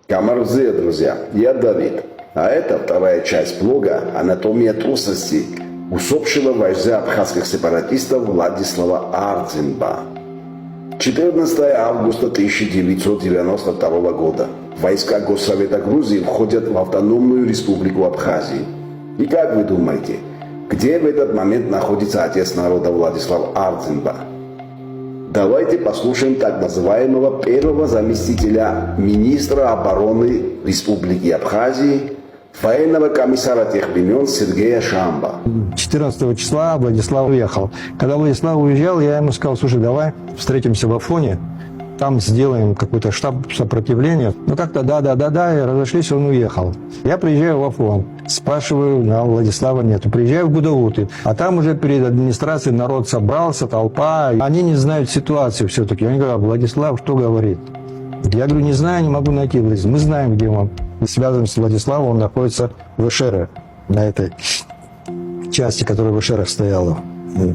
Камарзе, друзья, я Давид, а это вторая часть блога «Анатомия трусости» усопшего вождя абхазских сепаратистов Владислава Ардзинба. 14 августа 1992 года. Войска Госсовета Грузии входят в автономную республику Абхазии. И как вы думаете, где в этот момент находится отец народа Владислав Ардзинба? Давайте послушаем так называемого первого заместителя министра обороны Республики Абхазии, военного комиссара тех времен Сергея Шамба. 14 числа Владислав уехал. Когда Владислав уезжал, я ему сказал: слушай, давай встретимся в Афоне, там сделаем какой-то штаб сопротивления. Ну как-то да, и разошлись, он уехал. Я приезжаю в Афон, спрашиваю, на Владислава нету. Приезжаю в Гудауты, а там уже перед администрацией народ собрался, толпа. Они не знают ситуацию все-таки. Они говорят: Владислав что говорит? Я говорю: не знаю, не могу найти. Мы знаем, где он. Связан с Владиславом, он находится в Эшере, на этой части, которая в Эшерах стояла.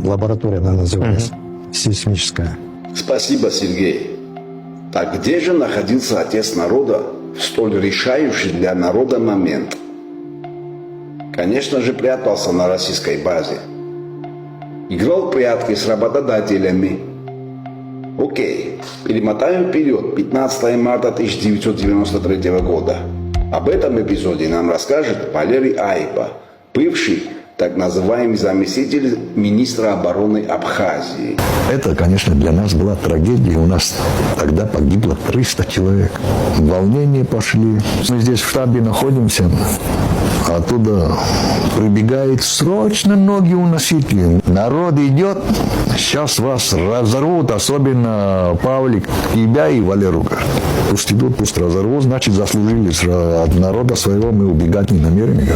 Лаборатория она называлась, сейсмическая. Спасибо, Сергей. Так где же находился отец народа в столь решающий для народа момент? Конечно же, прятался на российской базе. Играл в прятки с работодателями. Окей, перемотаем вперед, 15 марта 1993 года. Об этом эпизоде нам расскажет Валерий Айба, бывший так называемый заместитель министра обороны Абхазии. Это, конечно, для нас была трагедия. У нас тогда погибло 300 человек. Волнения пошли. Мы здесь в штабе находимся. Оттуда прибегает: срочно ноги уносите. Народ идет, сейчас вас разорвут, особенно Павлик, тебя и Валеру. Пусть идут, пусть разорвут, значит, заслужили. От народа своего мы убегать не намерены.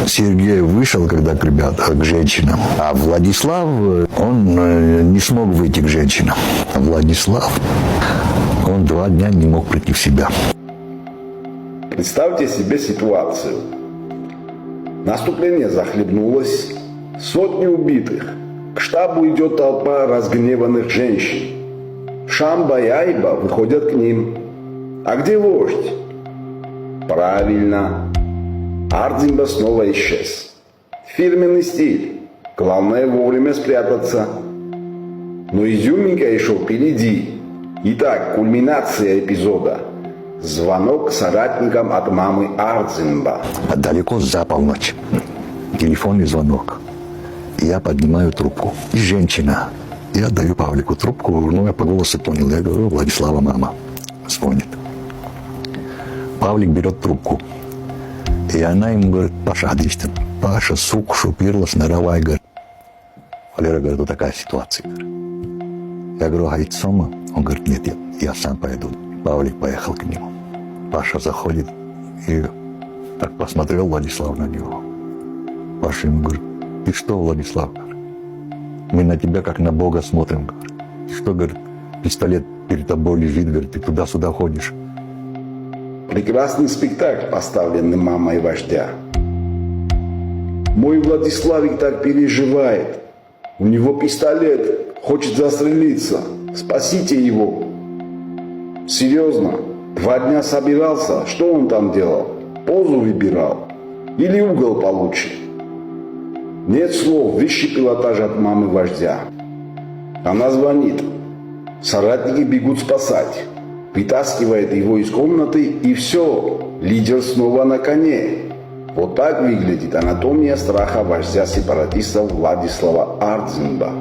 Сергей вышел, когда к ребятам, к женщинам. А Владислав, он не смог выйти к женщинам. А Владислав, он 2 дня не мог прийти в себя. Представьте себе ситуацию. Наступление захлебнулось, сотни убитых. К штабу идет толпа разгневанных женщин. Шамба и Айба выходят к ним. А где вождь? Правильно. Ардзинба снова исчез. Фирменный стиль. Главное вовремя спрятаться. Но изюминка еще впереди. Итак, кульминация эпизода. Звонок соратникам от мамы Ардзинба. А далеко за полночь. Телефонный звонок. И я поднимаю трубку. И женщина. Я даю Павлику трубку, но я по голосу понял. Я говорю: Владислава мама звонит. Павлик берет трубку. И она ему говорит: Паша, Адистин, Паша, сука, шупирлась, наравай, говорит. Валера говорит: вот такая ситуация. Я говорю: а ведь Сома? Он говорит: нет, я сам пойду. Павлик поехал к нему. Паша заходит и так посмотрел Владислав на него. Паша ему говорит: ты что, Владислав? Мы на тебя как на Бога смотрим. Ты что, говорит, пистолет перед тобой лежит, говорит, ты туда-сюда ходишь. Прекрасный спектакль, поставленный мамой вождя. Мой Владиславик так переживает. У него пистолет, хочет застрелиться. Спасите его. Серьезно, 2 дня собирался, что он там делал? Позу выбирал? Или угол получше? Нет слов, высший пилотаж от мамы вождя. Она звонит. Соратники бегут спасать. Вытаскивает его из комнаты, и все, лидер снова на коне. Вот так выглядит анатомия страха вождя сепаратистов Владислава Ардзинба.